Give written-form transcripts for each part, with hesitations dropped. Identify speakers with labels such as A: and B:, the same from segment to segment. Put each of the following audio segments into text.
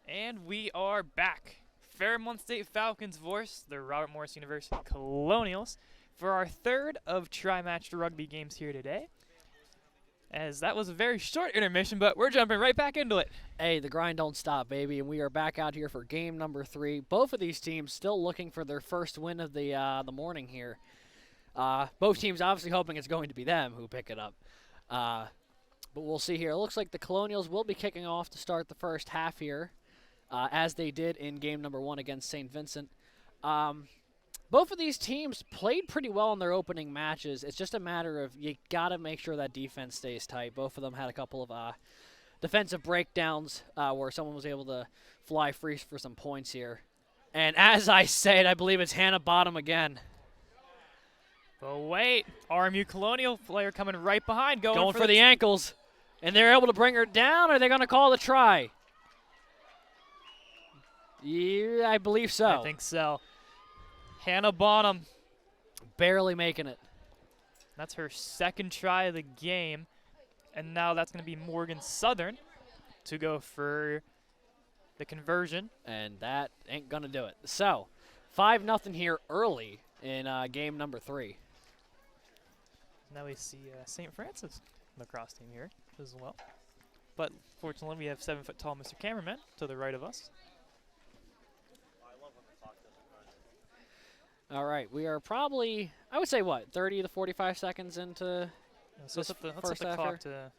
A: And we are back. Fairmont State Falcons versus the Robert Morris University Colonials for our third of tri-matched rugby games here today. As that was a very short intermission, but we're jumping right back into it.
B: Hey, the grind don't stop, baby, and we are back out here for game number 3. Both of these teams still looking for their first win of the morning here. Both teams obviously hoping it's going to be them who pick it up. But we'll see here. It looks like the Colonials will be kicking off to start the first half here, as they did in game number 1 against St. Vincent. Both of these teams played pretty well in their opening matches. It's just a matter of you got to make sure that defense stays tight. Both of them had a couple of defensive breakdowns where someone was able to fly free for some points here. And as I said, I believe it's Hannah Bottom again.
A: But wait, RMU Colonial player coming right behind. Going
B: for the ankles. And they're able to bring her down, or are they going to call the try? Yeah, I believe so.
A: I think so. Hannah Bonham.
B: Barely making it.
A: That's her second try of the game. And now that's going to be Morgan Southern to go for the conversion.
B: And that ain't going to do it. So, 5-0 here early in game number 3.
A: Now we see St. Francis lacrosse team here as well. But fortunately, we have 7-foot-tall Mr. Cameraman to the right of us.
B: All right, we are probably, I would say, what, 30 to 45 seconds into
A: so
B: this
A: let's
B: first
A: set the clock to,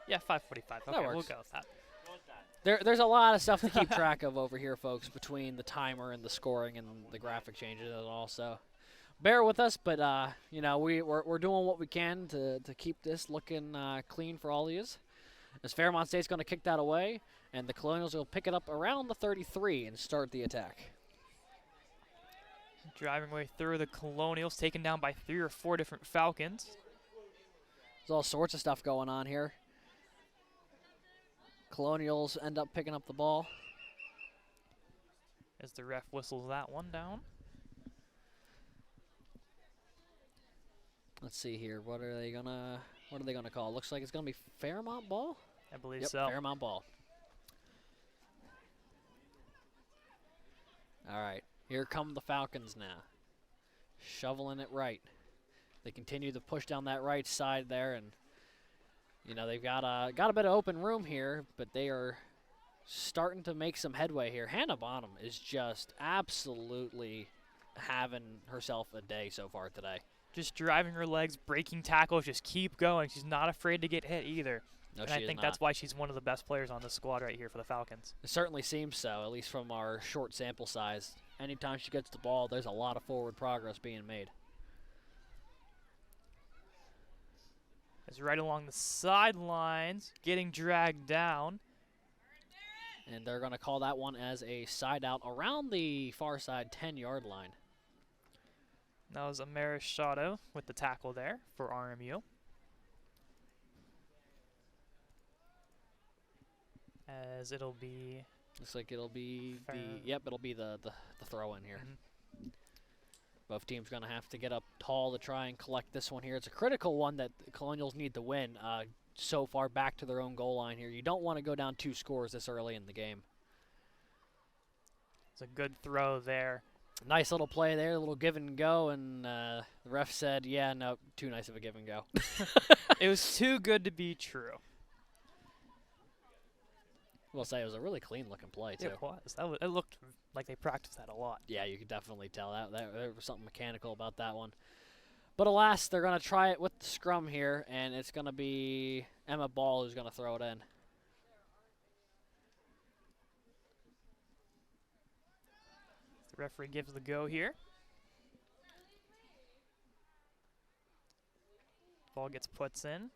A: yeah, 5:45. Okay, we'll go with that.
B: There's a lot of stuff to keep track of over here, folks, between the timer and the scoring and the graphic changes and all. So bear with us, but you know, we're doing what we can to keep this looking clean for all of you. As Fairmont State's going to kick that away, and the Colonials will pick it up around the 33 and start the attack.
A: Driving way through the Colonials, taken down by 3 or 4 different Falcons.
B: There's all sorts of stuff going on here. Colonials end up picking up the ball.
A: As the ref whistles that one down.
B: Let's see here. What are they gonna call? Looks like it's gonna be Fairmont ball.
A: I believe
B: yep,
A: so.
B: Fairmont ball. All right. Here come the Falcons now, shoveling it right. They continue to push down that right side there, and you know they've got a bit of open room here, but they are starting to make some headway here. Hannah Bonham is just absolutely having herself a day so far today.
A: Just driving her legs, breaking tackles, just keep going. She's not afraid to get hit either.
B: No,
A: and
B: she
A: I
B: is
A: think
B: not.
A: that's why she's one of the best players on the squad right here for the Falcons.
B: It certainly seems so, at least from our short sample size. Anytime she gets the ball, there's a lot of forward progress being made.
A: It's right along the sidelines, getting dragged down.
B: And they're going to call that one as a side out around the far side 10-yard line.
A: That was Amaris Shadow with the tackle there for RMU. As it'll be...
B: Looks like it'll be it'll be the throw in here. Mm-hmm. Both teams going to have to get up tall to try and collect this one here. It's a critical one that the Colonials need to win so far back to their own goal line here. You don't want to go down 2 scores this early in the game.
A: It's a good throw there.
B: Nice little play there, a little give and go, and the ref said, yeah, no, too nice of a give and go.
A: It was too good to be true.
B: We'll say it was a really clean-looking play, too.
A: It was. It looked like they practiced that a lot.
B: Yeah, you could definitely tell that there was something mechanical about that one. But alas, they're going to try it with the scrum here, and it's going to be Emma Ball who's going to throw it in.
A: The referee gives the go here. Ball gets put in,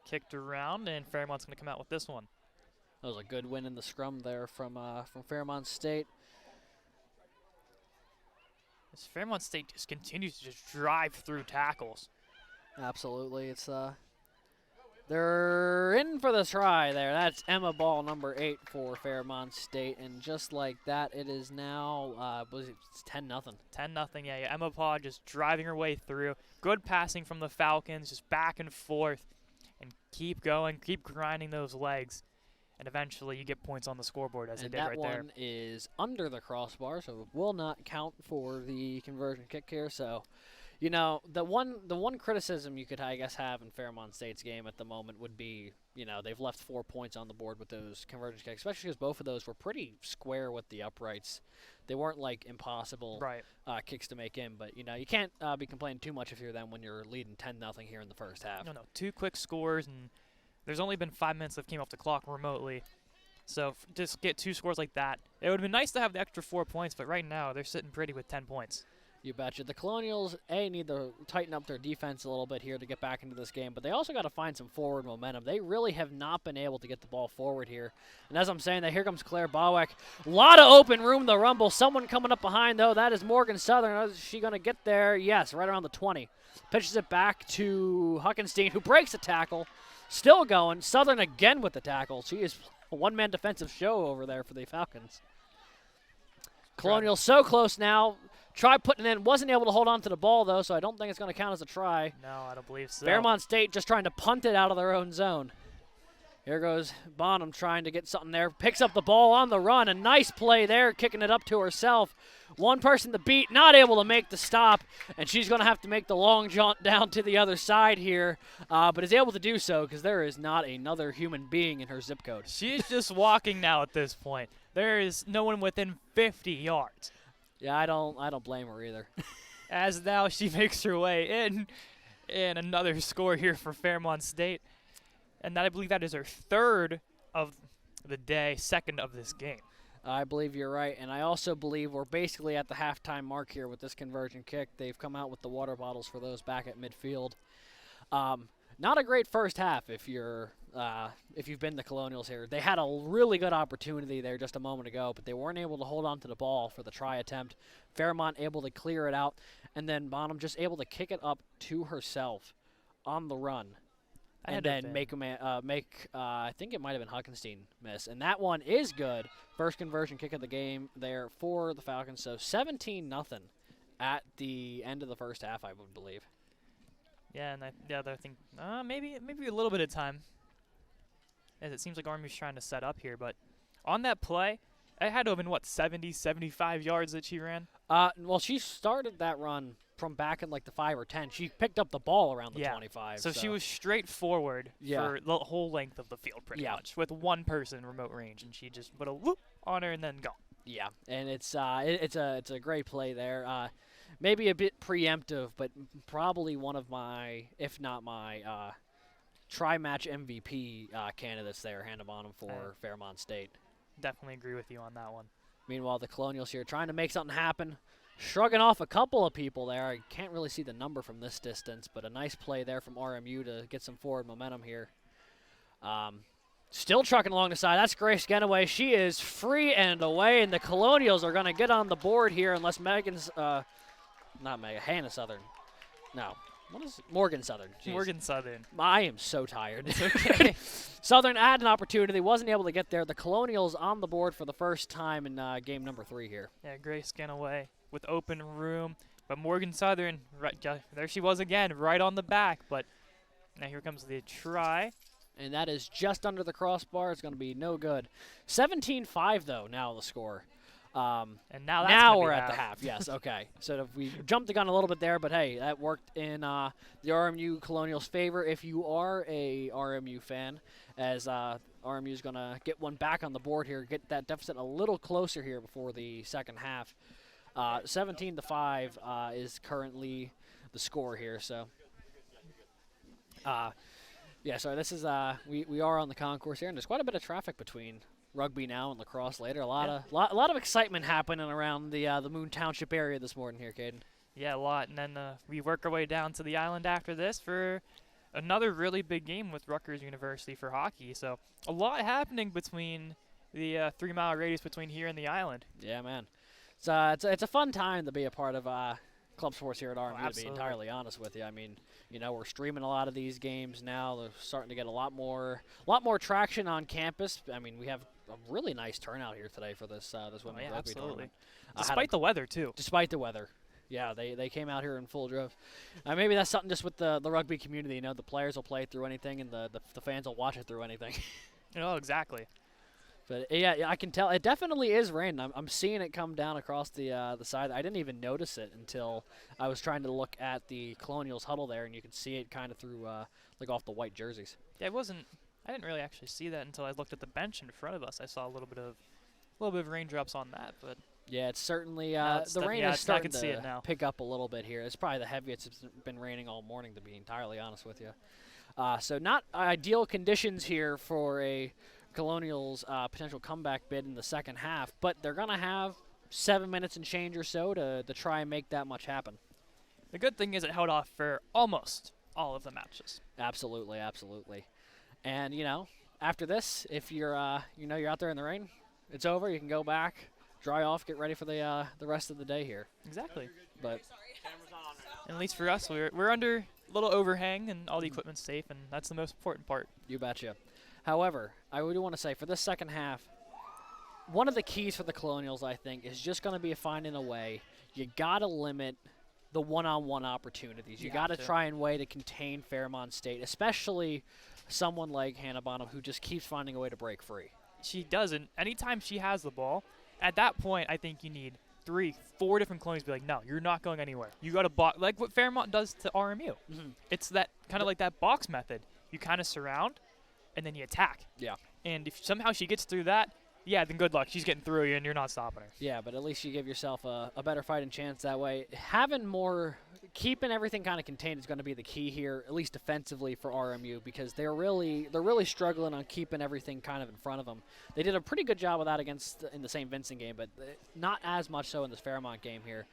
A: kicked around, and Fairmont's going to come out with this one.
B: That was a good win in the scrum there from Fairmont State.
A: This Fairmont State just continues to just drive through tackles.
B: Absolutely. It's they're in for the try there. That's Emma Ball, number 8 for Fairmont State. And just like that, it is now, it's 10-0.
A: 10-0, yeah. Emma Ball just driving her way through. Good passing from the Falcons, just back and forth. And keep going, keep grinding those legs. and eventually you get points on the scoreboard as they did
B: that
A: right there.
B: one is under the crossbar, so it will not count for the conversion kick here. So, you know, the one criticism you could, I guess, have in Fairmont State's game at the moment would be, you know, they've left 4 points on the board with those conversion kicks, especially because both of those were pretty square with the uprights. They weren't like impossible kicks to make in, but you know, you can't be complaining too much if you're them when you're leading 10-0 here in the first half.
A: No, 2 quick scores, and there's only been 5 minutes that came off the clock remotely. So just get 2 scores like that. It would have been nice to have the extra 4 points, but right now they're sitting pretty with 10 points.
B: You betcha. The Colonials, need to tighten up their defense a little bit here to get back into this game, but they also got to find some forward momentum. They really have not been able to get the ball forward here. And as I'm saying that, here comes Claire Bawek. A lot of open room to rumble. Someone coming up behind, though. That is Morgan Southern. Is she going to get there? Yes, right around the 20. Pitches it back to Huckenstein, who breaks the tackle. Still going. Southern again with the tackle. She is a one-man defensive show over there for the Falcons. Colonials so close now. Tried putting it in. Wasn't able to hold on to the ball, though, so I don't think it's going to count as a try.
A: No, I don't believe so.
B: Fairmont State just trying to punt it out of their own zone. Here goes Bonham trying to get something there. Picks up the ball on the run. A nice play there, kicking it up to herself. One person to beat, not able to make the stop, and she's going to have to make the long jaunt down to the other side here, but is able to do so because there is not another human being in her zip code.
A: She's just walking now at this point. There is no one within 50 yards.
B: Yeah, I don't blame her either.
A: As now she makes her way in, and another score here for Fairmont State. And that, I believe that is her 3rd of the day, 2nd of this game.
B: I believe you're right, and I also believe we're basically at the halftime mark here with this conversion kick. They've come out with the water bottles for those back at midfield. Not a great first half if you've been the Colonials here. They had a really good opportunity there just a moment ago, but they weren't able to hold on to the ball for the try attempt. Fairmont able to clear it out, and then Bonham just able to kick it up to herself on the run. And then I think it might have been Huckenstein miss. And that one is good. First conversion kick of the game there for the Falcons. So 17-0 at the end of the first half, I would believe.
A: Yeah, and I think maybe a little bit of time, as it seems like RMU's trying to set up here. But on that play, it had to have been, 70, 75 yards that she ran?
B: Well, she started that run from back at like the 5 or 10. She picked up the ball around the 25.
A: So she was straight forward for the whole length of the field pretty much, with one person in remote range, and she just put a whoop on her and then gone. Yeah,
B: and it's a great play there. Maybe a bit preemptive, but probably one of my, if not my, tri-match MVP candidates there, Hannah Bonham for Fairmont State.
A: Definitely agree with you on that one.
B: Meanwhile, the Colonials here trying to make something happen. Shrugging off a couple of people there. I can't really see the number from this distance, but a nice play there from RMU to get some forward momentum here. Still trucking along the side. That's Grace Genaway. She is free and away, and the Colonials are going to get on the board here unless Hannah Southern. No. What is it? Morgan Southern. Jeez.
A: Morgan Southern.
B: I am so tired.
A: It's okay.
B: Southern had an opportunity, wasn't able to get there. The Colonials on the board for the first time in game number 3 here.
A: Yeah, Grace Genaway with open room. But Morgan Southern, right, there she was again, right on the back. But now here comes the try.
B: And that is just under the crossbar. It's going to be no good. 17-5, though, now the score.
A: And now
B: we're at the half. Yes, okay. So we jumped the gun a little bit there, but hey, that worked in the RMU Colonials' favor. If you are a RMU fan, as RMU is going to get one back on the board here, get that deficit a little closer here before the second half. 17-5 is currently the score here. So, yeah. So this is we are on the concourse here, and there's quite a bit of traffic between rugby now and lacrosse later. A lot of excitement happening around the Moon Township area this morning here, Cadeyn.
A: Yeah, a lot. And then we work our way down to the island after this for another really big game with Rutgers University for hockey. So a lot happening between the 3-mile radius between here and the island.
B: Yeah, man. It's a fun time to be a part of club sports here at RMU, to be entirely honest with you. I mean, we're streaming a lot of these games now. They're starting to get a lot more traction on campus. I mean, we have a really nice turnout here today for this women's rugby tournament.
A: Despite the weather, too.
B: Despite the weather. Yeah, they came out here in full droves. Maybe that's something just with the rugby community. The players will play through anything, and the fans will watch it through anything.
A: Exactly.
B: But yeah, I can tell it definitely is raining. I'm seeing it come down across the side. I didn't even notice it until I was trying to look at the Colonials huddle there, and you could see it kind of through like off the white jerseys.
A: Yeah, I didn't really actually see that until I looked at the bench in front of us. I saw a little bit of raindrops on that, but
B: yeah, it's certainly
A: it's
B: the rain
A: yeah,
B: is starting
A: I can see it
B: to
A: now.
B: pick up a little bit here. It's probably the heaviest it's been raining all morning, to be entirely honest with you. So not ideal conditions here for a Colonials potential comeback bid in the second half, but they're going to have 7 minutes and change or so to try and make that much happen.
A: The good thing is it held off for almost all of the matches.
B: Absolutely, absolutely. And, after this, if you're you're out there in the rain, it's over. You can go back, dry off, get ready for the rest of the day here.
A: Exactly.
B: But
A: at least for us, we're under a little overhang and all the equipment's safe, and that's the most important part.
B: You betcha. However, I do want to say for this second half, one of the keys for the Colonials, I think, is just going to be finding a way. You got to limit the one-on-one opportunities. You got to try and way to contain Fairmont State, especially someone like Hannah Bonham who just keeps finding a way to break free.
A: She doesn't. Anytime she has the ball, at that point, I think you need 3, 4 different Colonials to be like, no, you're not going anywhere. You got to box, like what Fairmont does to RMU.
B: Mm-hmm.
A: It's that kind of like that box method. You kind of surround, and then you attack.
B: Yeah.
A: And if somehow she gets through that, yeah, then good luck. She's getting through you, and you're not stopping her.
B: Yeah, but at least you give yourself a better fighting chance that way. Keeping everything kind of contained is going to be the key here, at least defensively for RMU, because they're really struggling on keeping everything kind of in front of them. They did a pretty good job of that in the St. Vincent game, but not as much so in this Fairmont game here.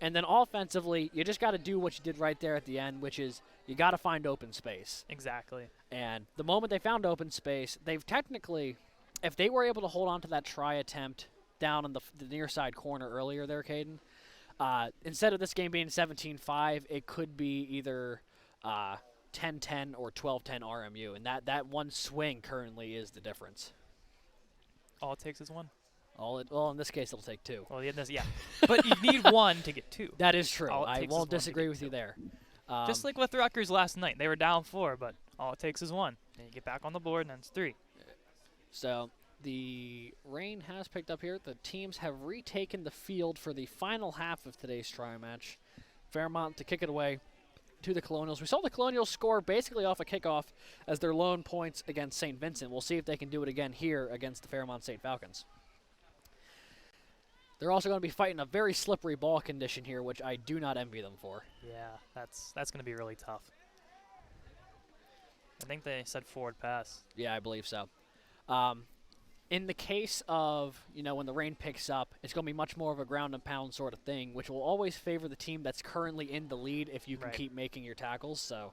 B: And then offensively, you just got to do what you did right there at the end, which is you got to find open space.
A: Exactly.
B: And the moment they found open space, they've technically, if they were able to hold on to that try attempt down in the near side corner earlier there, Cadeyn, instead of this game being 17-5, it could be either 10-10 or 12-10 RMU, and that one swing currently is the difference.
A: All it takes is one.
B: Well, in this case, it'll take 2.
A: Well, yeah. But you need 1 to get 2.
B: That is true.
A: All it
B: I
A: takes
B: won't
A: is 1 to
B: disagree
A: get
B: with
A: 2.
B: you there.
A: Just like with Rutgers last night. They were down 4, but all it takes is 1. Then you get back on the board, and then it's 3.
B: So the rain has picked up here. The teams have retaken the field for the final half of today's tri-match. Fairmont to kick it away to the Colonials. We saw the Colonials score basically off a kickoff as their lone points against St. Vincent. We'll see if they can do it again here against the Fairmont State Falcons. They're also going to be fighting a very slippery ball condition here, which I do not envy them for.
A: Yeah, that's going to be really tough. I think they said forward pass.
B: Yeah, I believe so. In the case of, when the rain picks up, it's going to be much more of a ground and pound sort of thing, which will always favor the team that's currently in the lead if you can keep making your tackles. So,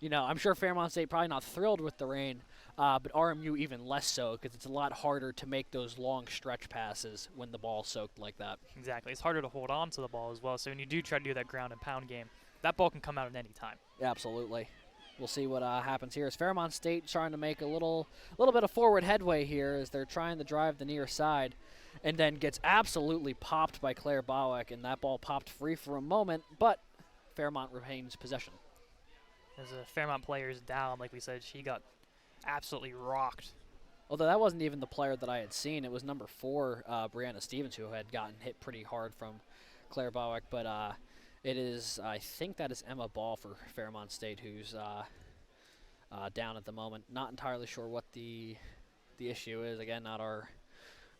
B: I'm sure Fairmont State probably not thrilled with the rain, but RMU even less so because it's a lot harder to make those long stretch passes when the ball's soaked like that.
A: Exactly. It's harder to hold on to the ball as well. So when you do try to do that ground and pound game, that ball can come out at any time.
B: Absolutely. We'll see what happens here. As Fairmont State trying to make a little bit of forward headway here as they're trying to drive the near side, and then gets absolutely popped by Claire Bowick, and that ball popped free for a moment, but Fairmont retains possession.
A: As a Fairmont player is down, like we said, she got absolutely rocked.
B: Although that wasn't even the player that I had seen. It was number 4, Brianna Stevens, who had gotten hit pretty hard from Claire Bowick, but it is, I think that is Emma Ball for Fairmont State, who's down at the moment. Not entirely sure what the issue is. Again, not our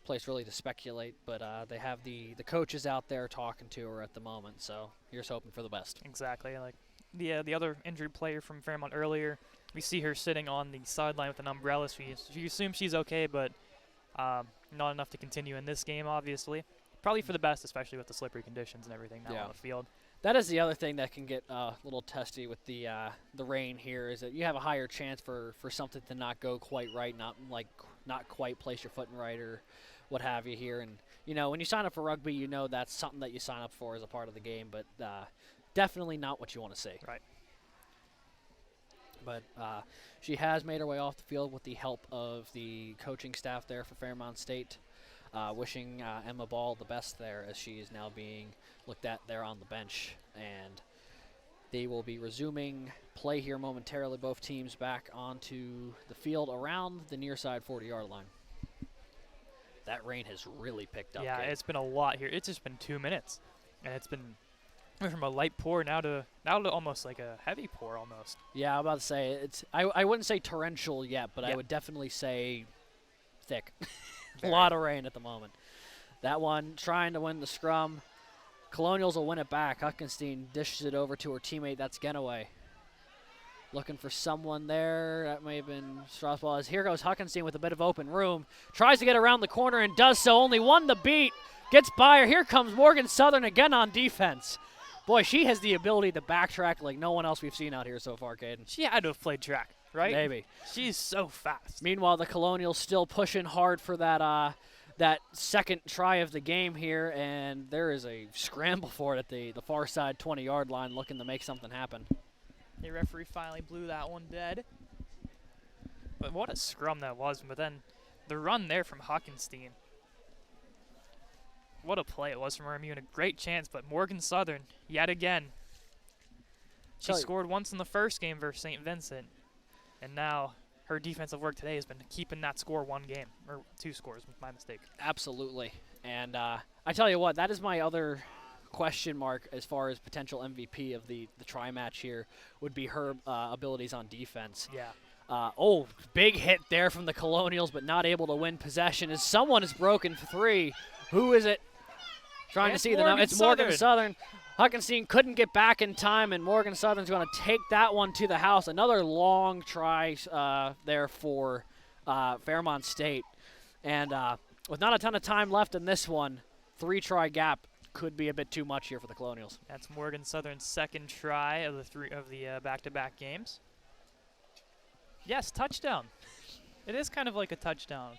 B: place really to speculate, but they have the coaches out there talking to her at the moment, so here's hoping for the best.
A: Exactly. Like the other injured player from Fairmont earlier, we see her sitting on the sideline with an umbrella. She assumes she's okay, but not enough to continue in this game, obviously. Probably for the best, especially with the slippery conditions and everything now on the field.
B: That is the other thing that can get a little testy with the rain here, is that you have a higher chance for something to not go quite right, not quite place your foot in right or what have you here. And when you sign up for rugby, that's something that you sign up for as a part of the game, but definitely not what you want to see.
A: Right.
B: But she has made her way off the field with the help of the coaching staff there for Fairmont State. Wishing Emma Ball the best there, as she is now being looked at there on the bench. And they will be resuming play here momentarily. Both teams back onto the field around the near side 40-yard line. that rain has really picked up.
A: Yeah,
B: Gabe.
A: it's been a lot here. It's just been 2 minutes, and it's been went from a light pour now to almost like a heavy pour almost.
B: Yeah, I'm about to say it's. I wouldn't say torrential yet, but I
A: Yeah.
B: would definitely say thick. A
A: Very.
B: lot of rain at the moment. That one trying to win the scrum. Colonials will win it back. Huckenstein dishes it over to her teammate. That's Genaway. Looking for someone there. That may have been Strasbourg. As here goes Huckenstein with a bit of open room. Tries to get around the corner and does so. Only one to beat. Gets by her. Here comes Morgan Southern again on defense. Boy, she has the ability to backtrack like no one else we've seen out here so far, Caden.
A: She had to have played track, right?
B: Maybe.
A: She's so fast.
B: Meanwhile, the Colonials still pushing hard for that that second try of the game here, and there is a scramble for it at the far side 20-yard line looking to make something happen.
A: The referee finally blew that one dead. But what a scrum that was. But then the run there from Hockenstein. What a play it was from RMU and a great chance. But Morgan Southern, yet again. She scored once in the first game versus St. Vincent. And now her defensive work today has been keeping that score one game. Or 2 scores, my mistake.
B: Absolutely. And I tell you what, that is my other question mark as far as potential MVP of the tri-match here would be her abilities on defense.
A: Yeah.
B: Big hit there from the Colonials, but not able to win possession as someone is broken 3. Who is it? Trying to see the number. It's Morgan Southern. Huckenstein couldn't get back in time, and Morgan Southern's going to take that one to the house. Another long try there for Fairmont State. And with not a ton of time left in this one, 3-try gap could be a bit too much here for the Colonials.
A: That's Morgan Southern's second try of the back-to-back games. Yes, touchdown. It is kind of like a touchdown.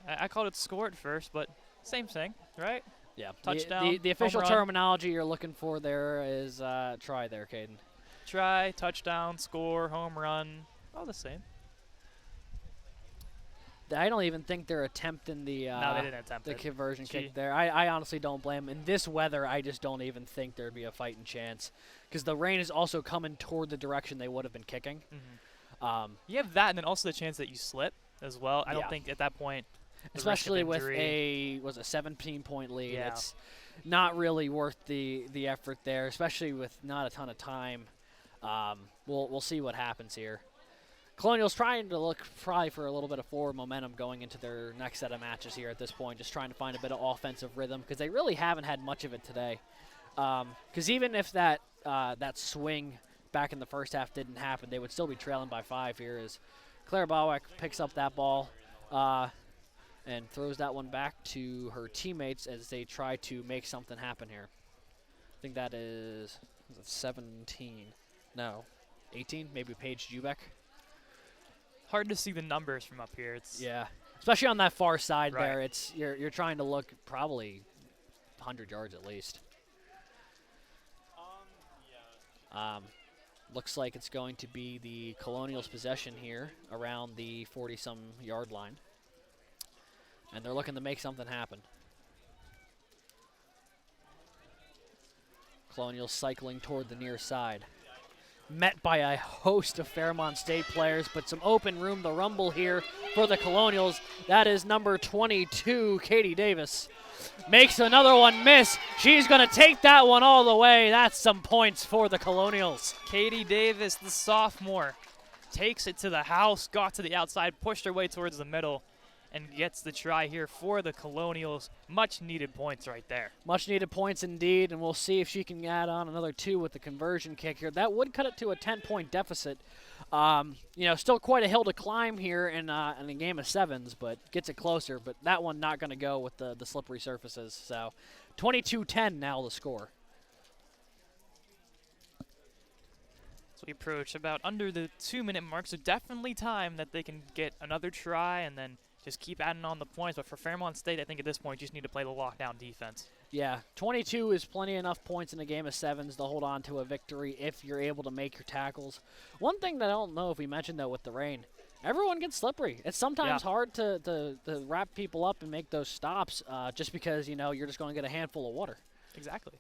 A: I called it score at first, but same thing, right?
B: Yeah.
A: Touchdown.
B: The official
A: home run.
B: terminology you're looking for there is try there, Caden.
A: Try, touchdown, score, home run, all the same.
B: I don't even think they're attempting the
A: No, they didn't attempt
B: the
A: it.
B: conversion kick there. I honestly don't blame them. In this weather, I just don't even think there'd be a fighting chance because the rain is also coming toward the direction they would have been kicking.
A: Mm-hmm. You have that and then also the chance that you slip as well. I don't think at that point,
B: especially with a 17-point lead,
A: Yeah.
B: it's not really worth the effort there, especially with not a ton of time. We'll see what happens here. Colonials trying to look probably for a little bit of forward momentum going into their next set of matches here at this point, just trying to find a bit of offensive rhythm because they really haven't had much of it today. Because even if that swing back in the first half didn't happen, they would still be trailing by 5 here as Claire Bauer picks up that ball and throws that one back to her teammates as they try to make something happen here. I think that is 17. No, 18, maybe Paige Jubeck.
A: hard to see the numbers from up here. It's
B: especially on that far side
A: Right.
B: there. It's you're trying to look probably 100 yards at least. Looks like it's going to be the Colonials' possession here around the 40-some yard line. And they're looking to make something happen. Colonials cycling toward the near side. Met by a host of Fairmont State players, but some open room to rumble here for the Colonials. That is number 22, Katie Davis. Makes another one miss. She's going to take that one all the way. That's some points for the Colonials.
A: Katie Davis, the sophomore, takes it to the house, got to the outside, pushed her way towards the middle, and gets the try here for the Colonials. Much needed points right there.
B: Much needed points indeed, and we'll see if she can add on another 2 with the conversion kick here. That would cut it to a 10-point deficit. Still quite a hill to climb here in a game of 7s, but gets it closer. But that one not going to go with the slippery surfaces. So 22-10 now the score.
A: So we approach about under the 2-minute mark, so definitely time that they can get another try and then just keep adding on the points. But for Fairmont State, I think at this point you just need to play the lockdown defense.
B: Yeah, 22 is plenty enough points in a game of 7s to hold on to a victory if you're able to make your tackles. One thing that I don't know if we mentioned, though, with the rain, everyone gets slippery. It's sometimes hard to wrap people up and make those stops just because, you're just going to get a handful of water.
A: Exactly.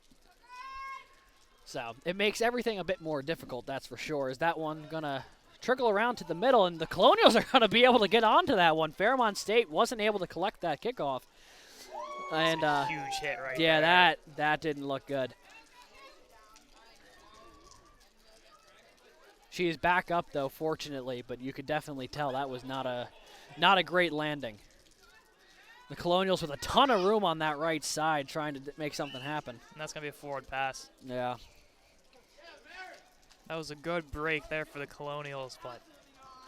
B: So it makes everything a bit more difficult, that's for sure. Is that one going to trickle around to the middle, and the Colonials are going to be able to get onto that one. Fairmont State wasn't able to collect that kickoff. And
A: That's a huge hit right there.
B: yeah, that didn't look good. She is back up, though, fortunately, but you could definitely tell that was not a great landing. The Colonials with a ton of room on that right side trying to make something happen.
A: And that's going to be a forward pass.
B: Yeah.
A: That was a good break there for the Colonials, but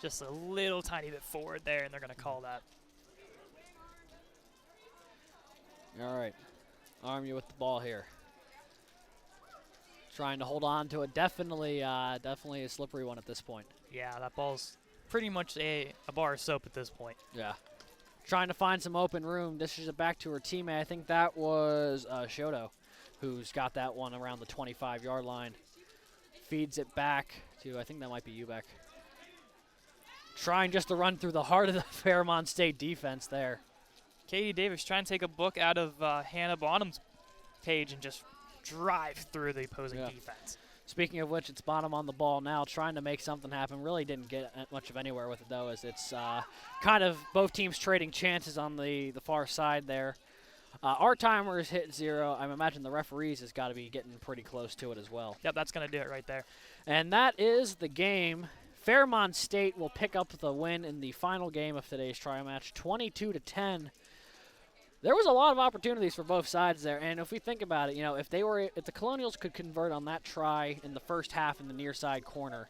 A: just a little tiny bit forward there, and they're going to call that.
B: All right. RMU with the ball here. Trying to hold on to it. Definitely a slippery one at this point.
A: Yeah, that ball's pretty much a bar of soap at this point.
B: Yeah. Trying to find some open room. Dishes it back to her teammate. I think that was Shoto, who's got that one around the 25-yard line. Feeds it back to, I think that might be Ubeck. Trying just to run through the heart of the Fairmont State defense there.
A: Katie Davis trying to take a book out of Hannah Bonham's page and just drive through the opposing defense.
B: Speaking of which, it's Bonham on the ball now, trying to make something happen. Really didn't get much of anywhere with it, though, as it's kind of both teams trading chances on the far side there. Our timers hit 0. I imagine the referees has got to be getting pretty close to it as well.
A: Yep, that's going to do it right there.
B: And that is the game. Fairmont State will pick up the win in the final game of today's tri-match, 22-10. There was a lot of opportunities for both sides there, and if we think about it, if the Colonials could convert on that try in the first half in the near side corner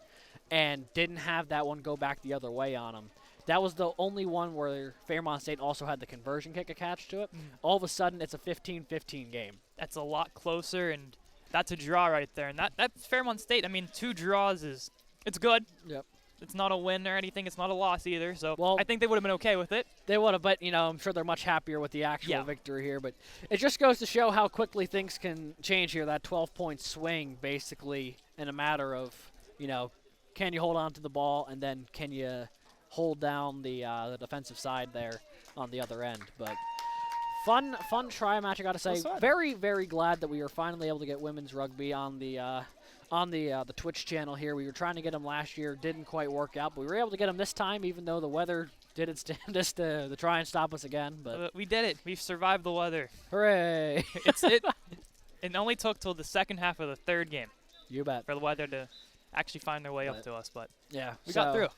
B: and didn't have that one go back the other way on them, that was the only one where Fairmont State also had the conversion kick attached to it. All of a sudden, it's a 15-15 game.
A: That's a lot closer, and that's a draw right there. And that's Fairmont State. I mean, 2 draws it's good.
B: Yep.
A: It's not a win or anything. It's not a loss either. So
B: well,
A: I think they would have been okay with it.
B: They would have, but, I'm sure they're much happier with the actual victory here. But it just goes to show how quickly things can change here. That 12-point swing, basically, in a matter of, can you hold on to the ball, and then can you hold down the defensive side there on the other end. But fun try match, I got to say. Very, very glad that we were finally able to get women's rugby on the Twitch channel here. We were trying to get them last year, didn't quite work out, but we were able to get them this time, even though the weather didn't stand us to try and stop us again. But
A: we did it. We've survived the weather.
B: Hooray!
A: It only took till the second half of the third game.
B: You bet.
A: For the weather to actually find their way up to us, but
B: yeah,
A: we got through.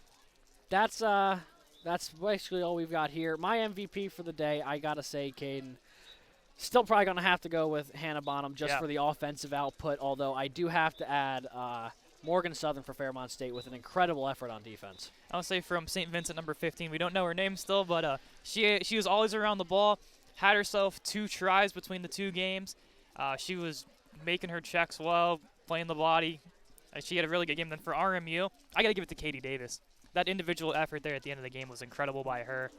B: That's basically all we've got here. My MVP for the day, I gotta say, Cadeyn. Still probably going to have to go with Hannah Bonham just for the offensive output, although I do have to add Morgan Southern for Fairmont State with an incredible effort on defense.
A: I would say from St. Vincent, number 15. We don't know her name still, but she was always around the ball, had herself 2 tries between the 2 games. She was making her checks well, playing the body. She had a really good game. Then for RMU, I got to give it to Katie Davis. That individual effort there at the end of the game was incredible by her.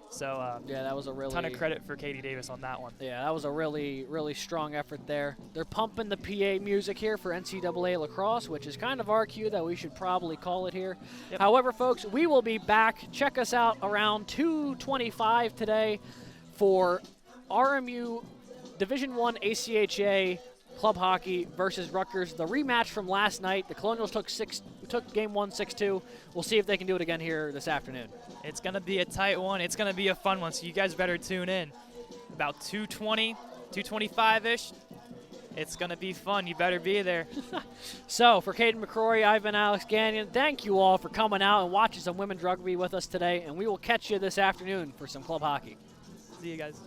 A: So
B: yeah, that was a really
A: ton of credit for Katie Davis on that one.
B: Yeah, that was a really, really strong effort there. They're pumping the PA music here for NCAA lacrosse, which is kind of our cue that we should probably call it here. Yep. However, folks, we will be back. Check us out around 2:25 today for RMU Division I ACHA Club Hockey versus Rutgers. The rematch from last night. The Colonials took game 1 6-2. We'll see if they can do it again here this afternoon.
A: It's going to be a tight one. It's going to be a fun one, so you guys better tune in. About 2:20, 2:25-ish. It's going to be fun. You better be there.
B: So, for Cadeyn McCrory, I've been Alex Gagnon. Thank you all for coming out and watching some women's rugby with us today, and we will catch you this afternoon for some club hockey.
A: See you guys.